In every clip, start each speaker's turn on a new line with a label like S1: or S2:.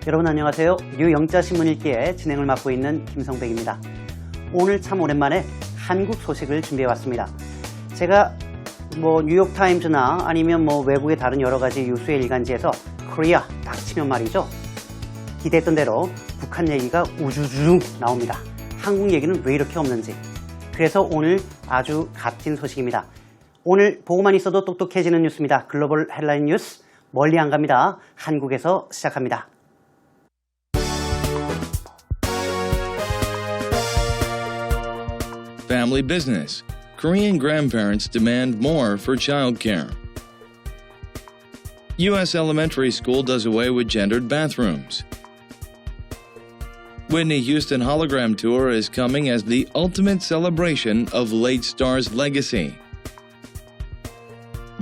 S1: 여러분 안녕하세요. 뉴영자신문 읽기의 진행을 맡고 있는 김성백입니다. 오늘 참 오랜만에 한국 소식을 준비해왔습니다. 제가 뉴욕타임즈나 아니면 외국의 다른 여러 가지 유수의 일간지에서 코리아 딱 치면 말이죠. 기대했던 대로 북한 얘기가 우주주중 나옵니다. 한국 얘기는 왜 이렇게 없는지. 그래서 오늘 아주 값진 소식입니다. 오늘 보고만 있어도 똑똑해지는 뉴스입니다. 글로벌 헬라인 뉴스 멀리 안 갑니다. 한국에서 시작합니다.
S2: Family business. Korean grandparents demand more for childcare. U.S. elementary school does away with gendered bathrooms. Whitney Houston hologram tour is coming as the ultimate celebration of late star's legacy.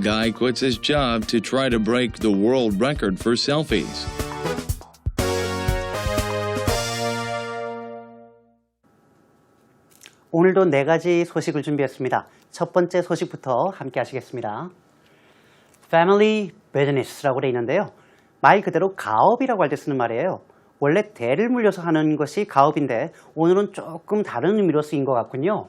S2: Guy quits his job to try to break the world record for selfies.
S1: 오늘도 4가지 소식을 준비했습니다. 첫 번째 소식부터 함께 하시겠습니다. Family business라고 되어 있는데요. 말 그대로 가업이라고 할 때 쓰는 말이에요. 원래 대를 물려서 하는 것이 가업인데 오늘은 조금 다른 의미로 쓰인 것 같군요.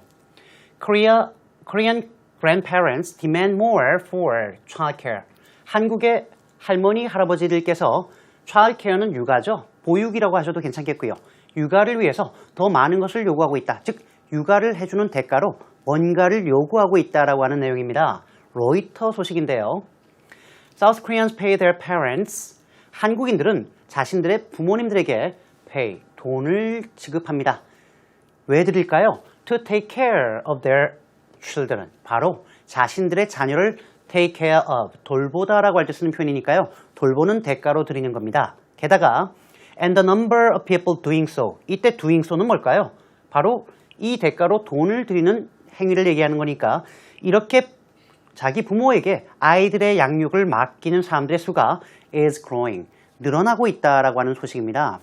S1: Korean grandparents demand more for childcare. 한국의 할머니, 할아버지들께서 childcare는 육아죠. 보육이라고 하셔도 괜찮겠고요. 육아를 위해서 더 많은 것을 요구하고 있다. 즉 육아를 해주는 대가로 뭔가를 요구하고 있다라고 하는 내용입니다. 로이터 소식인데요. South Koreans pay their parents. 한국인들은 자신들의 부모님들에게 pay, 돈을 지급합니다. 왜 드릴까요? To take care of their children. 바로 자신들의 자녀를 take care of, 돌보다라고 할 때 쓰는 표현이니까요. 돌보는 대가로 드리는 겁니다. 게다가 and the number of people doing so. 이때 doing so는 뭘까요? 바로 이 대가로 돈을 드리는 행위를 얘기하는 거니까 이렇게 자기 부모에게 아이들의 양육을 맡기는 사람들의 수가 is growing, 늘어나고 있다라고 하는 소식입니다.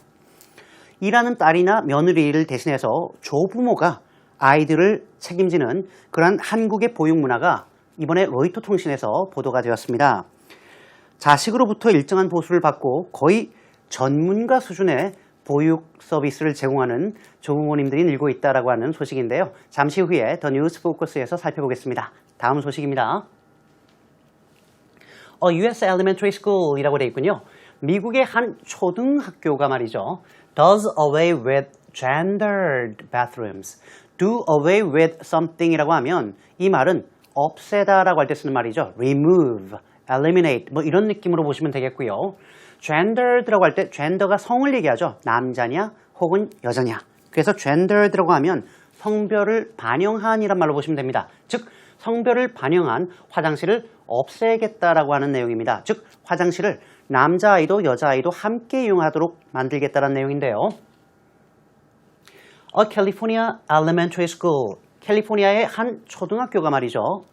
S1: 일하는 딸이나 며느리를 대신해서 조부모가 아이들을 책임지는 그런 한국의 보육 문화가 이번에 로이터 통신에서 보도가 되었습니다. 자식으로부터 일정한 보수를 받고 거의 전문가 수준의 보육 서비스를 제공하는 조부모님들이 늘고 있다라고 하는 소식인데요. 잠시 후에 더 뉴스 포커스에서 살펴보겠습니다. 다음 소식입니다. U.S. elementary school이라고 되어 있군요. 미국의 한 초등학교가 말이죠. does away with gendered bathrooms. do away with something이라고 하면 이 말은 없애다라고 할 때 쓰는 말이죠. remove, eliminate 이런 느낌으로 보시면 되겠고요. gendered라고 할 때 gender가 성을 얘기하죠. 남자냐 혹은 여자냐. 그래서 gendered라고 하면 성별을 반영한이란 말로 보시면 됩니다. 즉 성별을 반영한 화장실을 없애겠다라고 하는 내용입니다. 즉 화장실을 남자아이도 여자아이도 함께 이용하도록 만들겠다는 내용인데요. A California elementary school, 캘리포니아의 한 초등학교가 말이죠.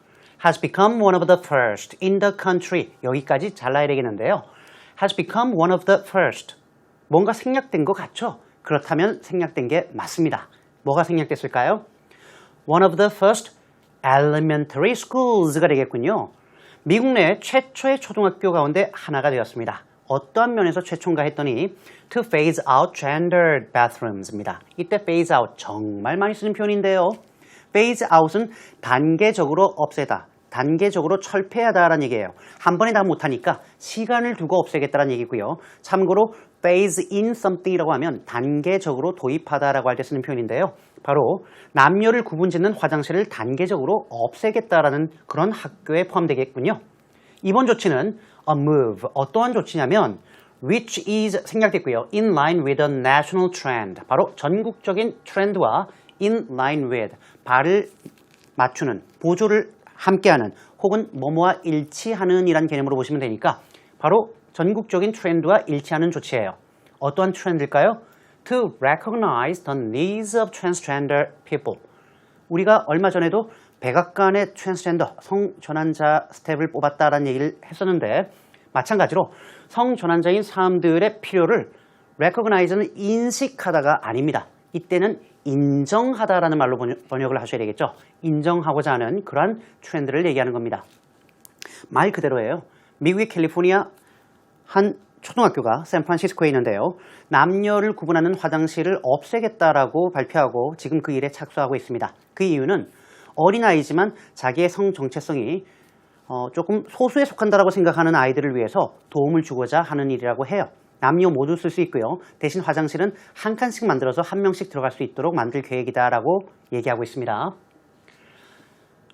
S1: has become one of the first in the country. 여기까지 잘 나야 되겠는데요. has become one of the first. 뭔가 생략된 것 같죠? 그렇다면 생략된 게 맞습니다. 뭐가 생략됐을까요? One of the first elementary schoos가 되겠군요. 미국 내 최초의 초등학교 가운데 하나가 되었습니다. 어떠한 면에서 최초인가 했더니 to phase out gendered bathrooms입니다. 이때 phase out 정말 많이 쓰는 표현인데요. phase out은 단계적으로 없애다, 단계적으로 철폐하다라는 얘기예요. 한 번에 다 못하니까 시간을 두고 없애겠다는 얘기고요. 참고로 phase in something이라고 하면 단계적으로 도입하다라고 할 때 쓰는 표현인데요. 바로 남녀를 구분짓는 화장실을 단계적으로 없애겠다라는 그런 학교에 포함되겠군요. 이번 조치는 a move, 어떠한 조치냐면 which is 생략됐고요. in line with a national trend, 바로 전국적인 트렌드와 in line with, 발을 맞추는, 보조를 함께하는 혹은 뭐뭐와 일치하는 이란 개념으로 보시면 되니까 바로 전국적인 트렌드와 일치하는 조치예요. 어떠한 트렌드일까요? To recognize the needs of transgender people. 우리가 얼마 전에도 백악관의 트랜스젠더, 성전환자 스텝을 뽑았다라는 얘기를 했었는데 마찬가지로 성전환자인 사람들의 필요를 recognize는 인식하다가 아닙니다. 이때는 인정하다라는 말로 번역을 하셔야 되겠죠. 인정하고자 하는 그러한 트렌드를 얘기하는 겁니다. 말 그대로예요. 미국의 캘리포니아 한 초등학교가 샌프란시스코에 있는데요. 남녀를 구분하는 화장실을 없애겠다라고 발표하고 지금 그 일에 착수하고 있습니다. 그 이유는 어린아이지만 자기의 성 정체성이 조금 소수에 속한다라고 생각하는 아이들을 위해서 도움을 주고자 하는 일이라고 해요. 남녀 모두 쓸 수 있고요. 대신 화장실은 한 칸씩 만들어서 한 명씩 들어갈 수 있도록 만들 계획이다라고 얘기하고 있습니다.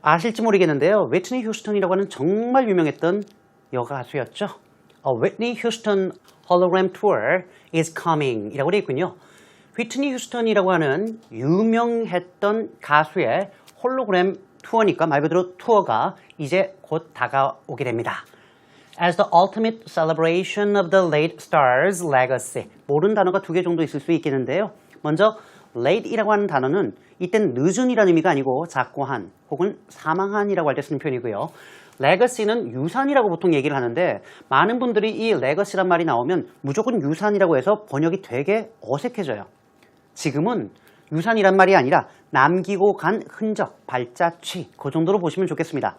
S1: 아실지 모르겠는데요. 위트니 휴스턴이라고 하는 정말 유명했던 여가 가수였죠. Whitney Houston Hologram Tour is coming 이라고 되어 있군요. 위트니 휴스턴이라고 하는 유명했던 가수의 홀로그램 투어니까 말 그대로 투어가 이제 곧 다가오게 됩니다. As the ultimate celebration of the late star's legacy. 모르는 단어가 두 개 정도 있을 수 있겠는데요. 먼저 late이라고 하는 단어는 이땐 늦은이라는 의미가 아니고 작고한 혹은 사망한이라고 할 때 쓰는 표현이고요. legacy는 유산이라고 보통 얘기를 하는데 많은 분들이 이 legacy란 말이 나오면 무조건 유산이라고 해서 번역이 되게 어색해져요. 지금은 유산이란 말이 아니라 남기고 간 흔적, 발자취 그 정도로 보시면 좋겠습니다.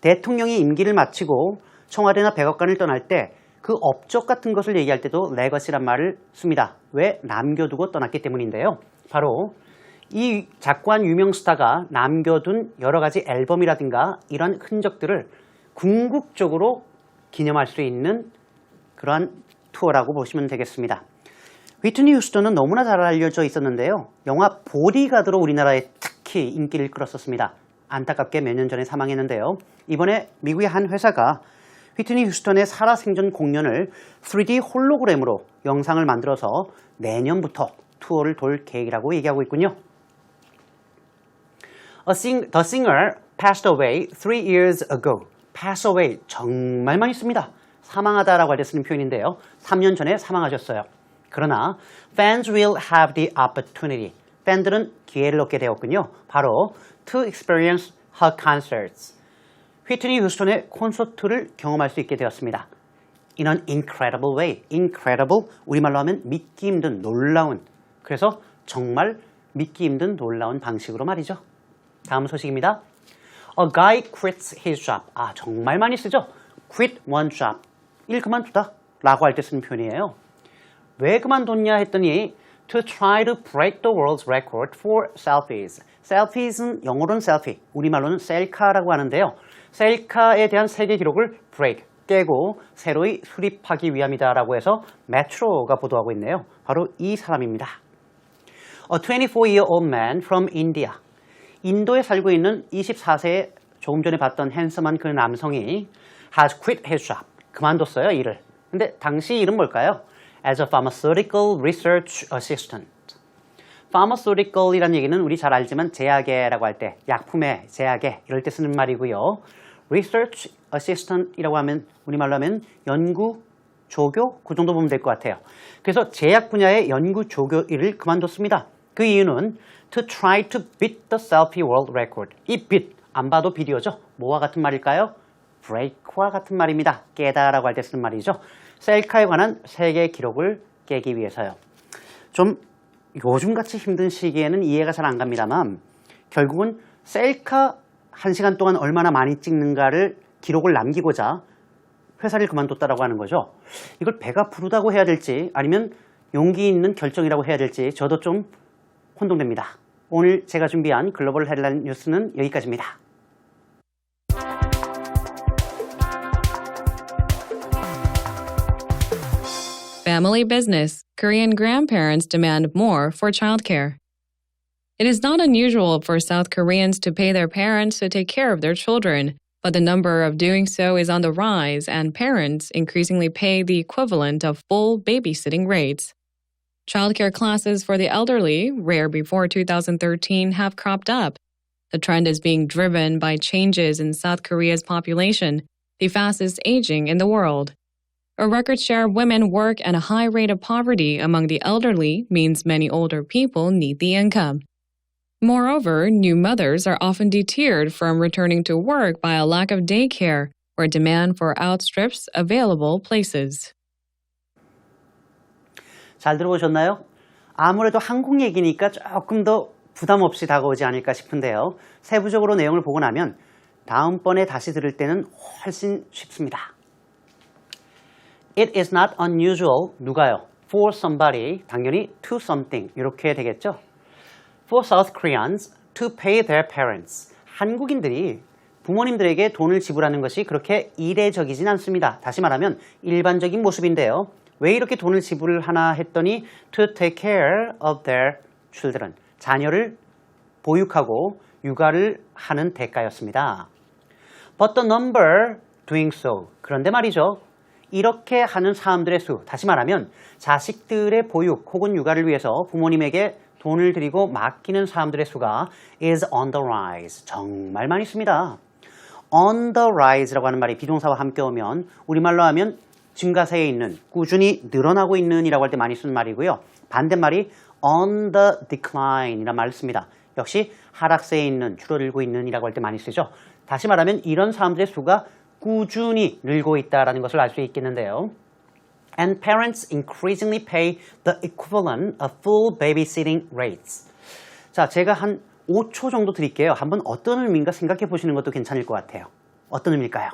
S1: 대통령이 임기를 마치고 청와대나 백악관을 떠날 때 그 업적 같은 것을 얘기할 때도 legacy란 말을 씁니다. 왜? 남겨두고 떠났기 때문인데요. 바로 이 작고한 유명 스타가 남겨둔 여러 가지 앨범이라든가 이런 흔적들을 궁극적으로 기념할 수 있는 그러한 투어라고 보시면 되겠습니다. 위트니 휴스턴은 너무나 잘 알려져 있었는데요. 영화 보디가드로 우리나라에 특히 인기를 끌었었습니다. 안타깝게 몇 년 전에 사망했는데요. 이번에 미국의 한 회사가 위트니 휴스턴의 살아생전 공연을 3D 홀로그램으로 영상을 만들어서 내년부터 투어를 돌 계획이라고 얘기하고 있군요. The singer passed away 3 years ago. pass away 정말 많이 씁니다. 사망하다라고 할 때 쓰는 표현인데요. 3년 전에 사망하셨어요. 그러나 fans will have the opportunity. 팬들은 기회를 얻게 되었군요. 바로 to experience her concerts. 휘트니 휴스턴의 콘서트를 경험할 수 있게 되었습니다. In an incredible way. incredible 우리말로 하면 믿기 힘든 놀라운. 그래서 정말 믿기 힘든 놀라운 방식으로 말이죠. 다음 소식입니다. A guy quits his job. 정말 많이 쓰죠. quit one job. 일 그만두다 라고 할 때 쓰는 표현이에요. 왜 그만뒀냐 했더니 to try to break the world's record for selfies. selfies는 영어로는 selfie, 우리말로는 셀카라고 하는데요. 셀카에 대한 세계 기록을 break, 깨고 새로이 수립하기 위함이다라고 해서 메트로가 보도하고 있네요. 바로 이 사람입니다. A 24-year-old man from India. 인도에 살고 있는 24세의 조금 전에 봤던 핸섬한 그 남성이 has quit his job. 그만뒀어요, 일을. 근데 당시 일은 뭘까요? As a pharmaceutical research assistant. pharmaceutical이라는 얘기는 우리 잘 알지만 제약계라고 할 때 약품의 제약계 이럴 때 쓰는 말이고요. research assistant이라고 하면 우리말로 하면 연구, 조교 그 정도 보면 될 것 같아요. 그래서 제약 분야의 연구, 조교 일을 그만뒀습니다. 그 이유는 to try to beat the selfie world record. 이 beat, 안 봐도 비디오죠. 뭐와 같은 말일까요? break와 같은 말입니다. 깨다라고 할 때 쓰는 말이죠. 셀카에 관한 세계 기록을 깨기 위해서요. 좀 요즘같이 힘든 시기에는 이해가 잘 안 갑니다만 결국은 셀카 1시간 동안 얼마나 많이 찍는가를 기록을 남기고자 회사를 그만뒀다라고 하는 거죠. 이걸 배가 부르다고 해야 될지 아니면 용기 있는 결정이라고 해야 될지 저도 좀 혼동됩니다. 오늘 제가 준비한 글로벌 헤드라인 뉴스는 여기까지입니다.
S3: Family business. Korean grandparents demand more for childcare. It is not unusual for South Koreans to pay their parents to take care of their children, but the number of doing so is on the rise, and parents increasingly pay the equivalent of full babysitting rates. Childcare classes for the elderly, rare before 2013, have cropped up. The trend is being driven by changes in South Korea's population, the fastest aging in the world. A record share of women work and a high rate of poverty among the elderly means many older people need the income. Moreover, new mothers are often deterred from returning to work by a lack of daycare, where demand for outstrips available places.
S1: 잘 들어보셨나요? 아무래도 한국 얘기니까 조금 더 부담 없이 다가오지 않을까 싶은데요. 세부적으로 내용을 보고 나면 다음번에 다시 들을 때는 훨씬 쉽습니다. It is not unusual. 누가요? For somebody, 당연히 to something 이렇게 되겠죠. For South Koreans to pay their parents. 한국인들이 부모님들에게 돈을 지불하는 것이 그렇게 이례적이진 않습니다. 다시 말하면 일반적인 모습인데요. 왜 이렇게 돈을 지불하나 했더니 to take care of their children. 자녀를 보육하고 육아를 하는 대가였습니다. But the number doing so. 그런데 말이죠. 이렇게 하는 사람들의 수, 다시 말하면 자식들의 보육 혹은 육아를 위해서 부모님에게 돈을 들이고 맡기는 사람들의 수가 is on the rise. 정말 많이 씁니다. on the rise라고 하는 말이 비동사와 함께 오면 우리말로 하면 증가세에 있는, 꾸준히 늘어나고 있는 이라고 할 때 많이 쓰는 말이고요. 반대말이 on the decline 이란 말을 씁니다. 역시 하락세에 있는, 줄어들고 있는 이라고 할 때 많이 쓰죠. 다시 말하면 이런 사람들의 수가 꾸준히 늘고 있다는 것을 알 수 있겠는데요. And parents increasingly pay the equivalent of full babysitting rates. 자, 제가 한 5초 정도 드릴게요. 한번 어떤 의미인가 생각해 보시는 것도 괜찮을 것 같아요. 어떤 의미일까요?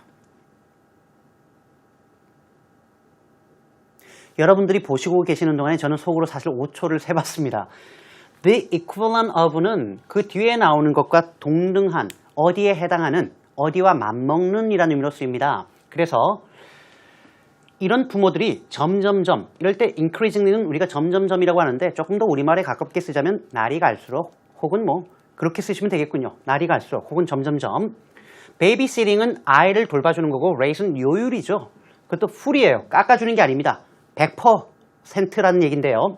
S1: 여러분들이 보시고 계시는 동안에 저는 속으로 사실 5초를 세봤습니다. The equivalent of는 그 뒤에 나오는 것과 동등한, 어디에 해당하는, 어디와 맞먹는 이라는 의미로 쓰입니다. 그래서 이런 부모들이 점점점, 이럴 때 increasingly는 우리가 점점점이라고 하는데 조금 더 우리말에 가깝게 쓰자면 날이 갈수록 혹은 뭐 그렇게 쓰시면 되겠군요. 날이 갈수록 혹은 점점점. 베이비시팅은 아이를 돌봐주는 거고 rate은 요율이죠. 그것도 풀이에요. 깎아주는 게 아닙니다. 100%라는 얘기인데요.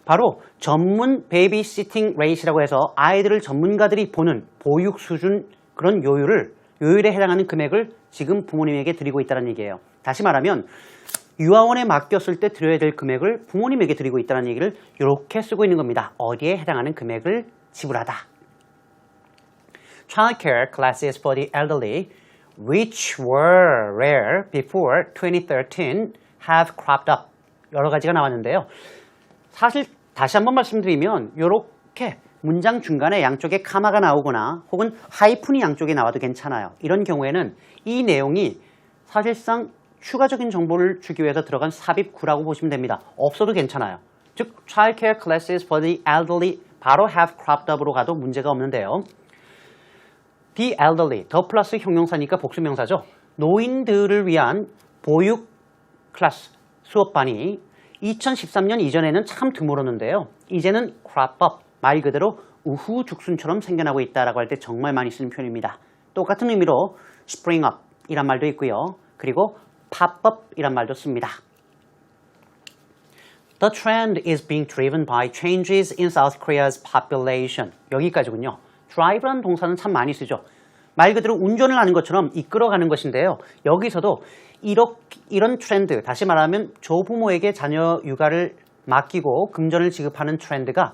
S1: 바로 전문 베이비시팅 레이트라고 해서 아이들을 전문가들이 보는 보육 수준 그런 요율에 해당하는 금액을 지금 부모님에게 드리고 있다는 얘기예요. 다시 말하면 유아원에 맡겼을 때 드려야 될 금액을 부모님에게 드리고 있다는 얘기를 이렇게 쓰고 있는 겁니다. 어디에 해당하는 금액을 지불하다. Childcare classes for the elderly, which were rare before 2013, have cropped up. 여러 가지가 나왔는데요. 사실 다시 한번 말씀드리면 이렇게 문장 중간에 양쪽에 카마가 나오거나 혹은 하이픈이 양쪽에 나와도 괜찮아요. 이런 경우에는 이 내용이 사실상 추가적인 정보를 주기 위해서 들어간 삽입구라고 보시면 됩니다. 없어도 괜찮아요. 즉, childcare classes for the elderly 바로 have cropped up으로 가도 문제가 없는데요. The elderly, 더 플러스 형용사니까 복수명사죠. 노인들을 위한 보육 클래스, 수업반이 2013년 이전에는 참 드물었는데요. 이제는 crop up, 말 그대로 우후죽순처럼 생겨나고 있다라고 할 때 정말 많이 쓰는 표현입니다. 똑같은 의미로 spring up 이란 말도 있고요. 그리고 pop up 이란 말도 씁니다. The trend is being driven by changes in South Korea's population. 여기까지군요. drive라는 동사는 참 많이 쓰죠. 말 그대로 운전을 하는 것처럼 이끌어가는 것인데요. 여기서도 이런 트렌드, 다시 말하면 조부모에게 자녀 육아를 맡기고 금전을 지급하는 트렌드가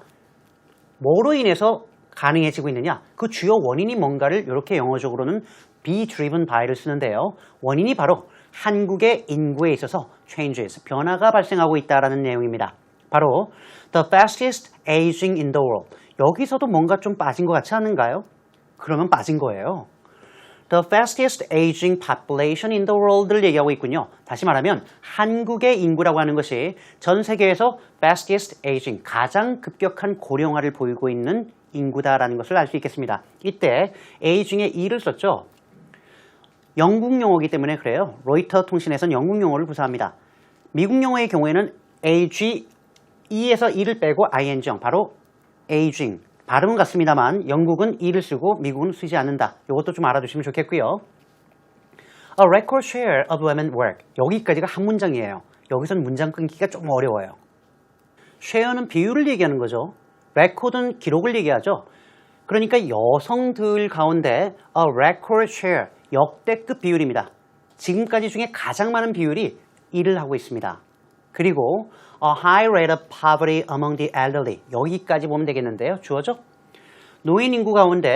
S1: 뭐로 인해서 가능해지고 있느냐? 그 주요 원인이 뭔가를 이렇게 영어적으로는 be driven by를 쓰는데요. 원인이 바로 한국의 인구에 있어서 changes, 변화가 발생하고 있다는 내용입니다. 바로 the fastest aging in the world. 여기서도 뭔가 좀 빠진 것 같지 않은가요? 그러면 빠진 거예요. The fastest aging population in the world를 얘기하고 있군요. 다시 말하면 한국의 인구라고 하는 것이 전 세계에서 fastest aging, 가장 급격한 고령화를 보이고 있는 인구다라는 것을 알 수 있겠습니다. 이때 aging에 e를 썼죠. 영국 용어이기 때문에 그래요. 로이터 통신에서는 영국 용어를 구사합니다. 미국 용어의 경우에는 ag, e에서 e를 빼고 ing형, 바로 aging. 발음은 같습니다만 영국은 e를 쓰고 미국은 쓰지 않는다. 이것도 좀 알아두시면 좋겠고요. A record share of women work. 여기까지가 한 문장이에요. 여기서는 문장 끊기가 좀 어려워요. share는 비율을 얘기하는 거죠. record는 기록을 얘기하죠. 그러니까 여성들 가운데 a record share, 역대급 비율입니다. 지금까지 중에 가장 많은 비율이 일을 하고 있습니다. 그리고 a high rate of poverty among the elderly. 여기까지 보면 되겠는데요. 주어죠? 노인 인구 가운데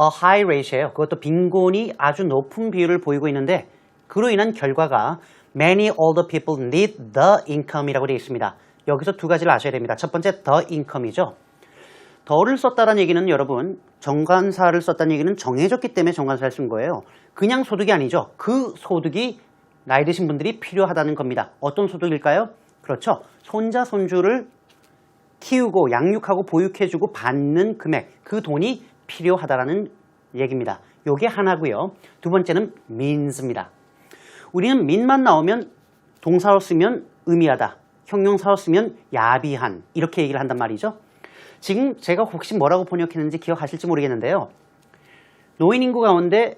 S1: a high rate예요. 그것도 빈곤이 아주 높은 비율을 보이고 있는데 그로 인한 결과가 many older people need the income이라고 되어 있습니다. 여기서 두 가지를 아셔야 됩니다. 첫 번째 the income이죠. 더를 썼다는 얘기는 여러분 정관사를 썼다는 얘기는 정해졌기 때문에 정관사를 쓴 거예요. 그냥 소득이 아니죠. 그 소득이 나이 드신 분들이 필요하다는 겁니다. 어떤 소득일까요? 그렇죠. 손자, 손주를 키우고 양육하고 보육해주고 받는 금액, 그 돈이 필요하다라는 얘기입니다. 요게 하나고요. 두 번째는 means입니다. 우리는 mean만 나오면 동사로 쓰면 의미하다, 형용사로 쓰면 야비한 이렇게 얘기를 한단 말이죠. 지금 제가 혹시 뭐라고 번역했는지 기억하실지 모르겠는데요. 노인 인구 가운데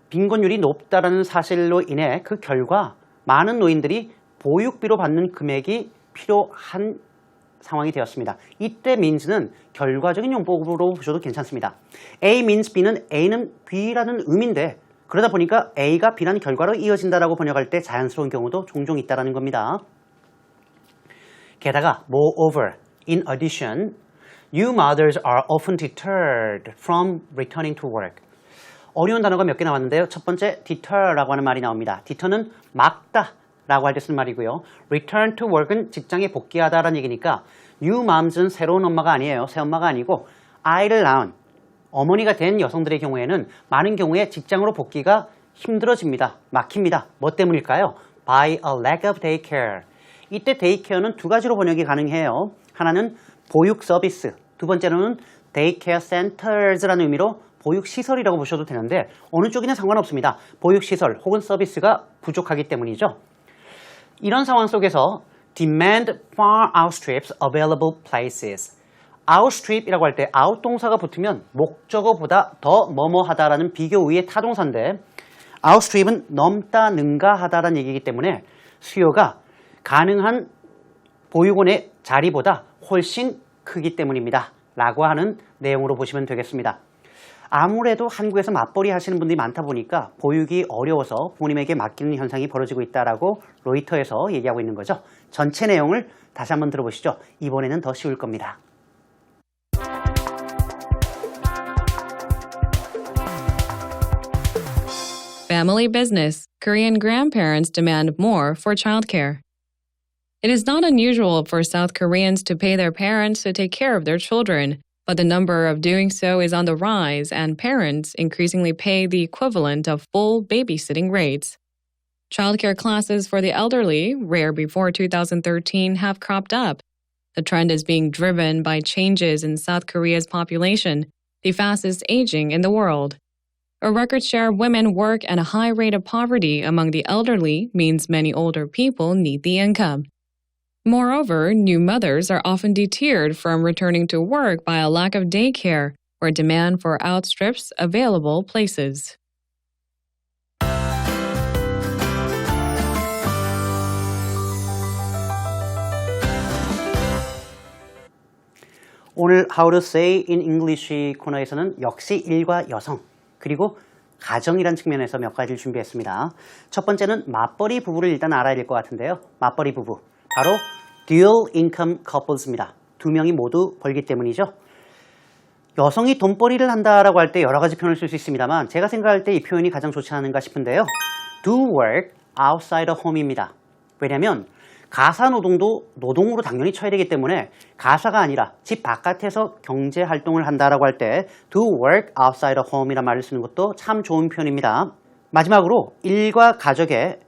S1: 빈곤율이 높다는 사실로 인해 그 결과 많은 노인들이 보육비로 받는 금액이 필요한 상황이 되었습니다. 이때 means는 결과적인 용법으로 보셔도 괜찮습니다. A means B는 A는 B라는 의미인데 그러다 보니까 A가 B라는 결과로 이어진다라고 번역할 때 자연스러운 경우도 종종 있다라는 겁니다. 게다가 moreover, in addition, new mothers are often deterred from returning to work. 어려운 단어가 몇 개 나왔는데요. 첫 번째, deter라고 하는 말이 나옵니다. deter는 막다 라고 할 때 쓰는 말이고요. return to work은 직장에 복귀하다라는 얘기니까 new moms는 새로운 엄마가 아니에요. 새 엄마가 아니고 아이를 낳은 어머니가 된 여성들의 경우에는 많은 경우에 직장으로 복귀가 힘들어집니다. 막힙니다. 뭐 때문일까요? by a lack of daycare. 이때 daycare는 두 가지로 번역이 가능해요. 하나는 보육 서비스, 두 번째로는 daycare centers라는 의미로 보육시설이라고 보셔도 되는데 어느 쪽이나 상관없습니다. 보육시설 혹은 서비스가 부족하기 때문이죠. 이런 상황 속에서 demand far outstrips available places. outstrip이라고 할 때 out 동사가 붙으면 목적어보다 더 뭐뭐하다라는 비교 우위의 타동사인데 outstrip은 넘다 능가하다라는 얘기이기 때문에 수요가 가능한 보육원의 자리보다 훨씬 크기 때문입니다. 라고 하는 내용으로 보시면 되겠습니다. 아무래도 한국에서 맞벌이 하시는 분들이 많다 보니까 보육이 어려워서 부모님에게 맡기는 현상이 벌어지고 있다라고 로이터에서 얘기하고 있는 거죠. 전체 내용을 다시 한번 들어보시죠. 이번에는 더 쉬울 겁니다.
S3: Family business. Korean grandparents demand more for childcare. It is not unusual for South Koreans to pay their parents to take care of their children, but the number of doing so is on the rise, and parents increasingly pay the equivalent of full babysitting rates. Childcare classes for the elderly, rare before 2013, have cropped up. The trend is being driven by changes in South Korea's population, the fastest aging in the world. A record share of women work and a high rate of poverty among the elderly means many older people need the income. Moreover, new mothers are often deterred from returning to work by a lack of daycare, where demand for outstrips available places.
S1: 오늘 How to Say in English 코너에서는 역시 일과 여성 그리고 가정이란 측면에서 몇 가지를 준비했습니다. 첫 번째는 맞벌이 부부를 일단 알아야 될 것 같은데요. 맞벌이 부부, 바로 dual income couples입니다. 두 명이 모두 벌기 때문이죠. 여성이 돈벌이를 한다라고 할 때 여러 가지 표현을 쓸 수 있습니다만 제가 생각할 때 이 표현이 가장 좋지 않은가 싶은데요. do work outside the home입니다. 왜냐하면 가사 노동도 노동으로 당연히 쳐야 되기 때문에 가사가 아니라 집 바깥에서 경제 활동을 한다라고 할 때 do work outside the home이라는 말을 쓰는 것도 참 좋은 표현입니다. 마지막으로 일과 가족의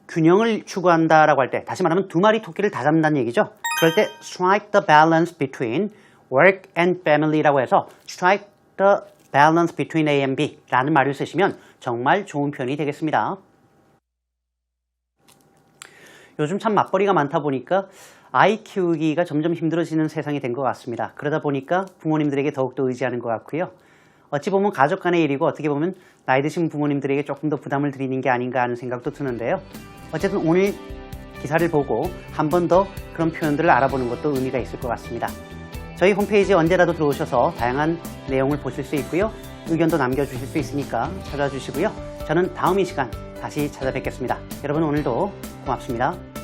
S1: 균형을 추구한다라고 할 때 다시 말하면 두 마리 토끼를 다 잡는다는 얘기죠. 그럴 때 strike the balance between work and family라고 해서 strike the balance between A and B 라는 말을 쓰시면 정말 좋은 표현이 되겠습니다. 요즘 참 맞벌이가 많다 보니까 아이 키우기가 점점 힘들어지는 세상이 된 것 같습니다. 그러다 보니까 부모님들에게 더욱더 의지하는 것 같고요. 어찌 보면 가족 간의 일이고 어떻게 보면 나이 드신 부모님들에게 조금 더 부담을 드리는 게 아닌가 하는 생각도 드는데요. 어쨌든 오늘 기사를 보고 한 번 더 그런 표현들을 알아보는 것도 의미가 있을 것 같습니다. 저희 홈페이지에 언제라도 들어오셔서 다양한 내용을 보실 수 있고요. 의견도 남겨주실 수 있으니까 찾아주시고요. 저는 다음 이 시간 다시 찾아뵙겠습니다. 여러분 오늘도 고맙습니다.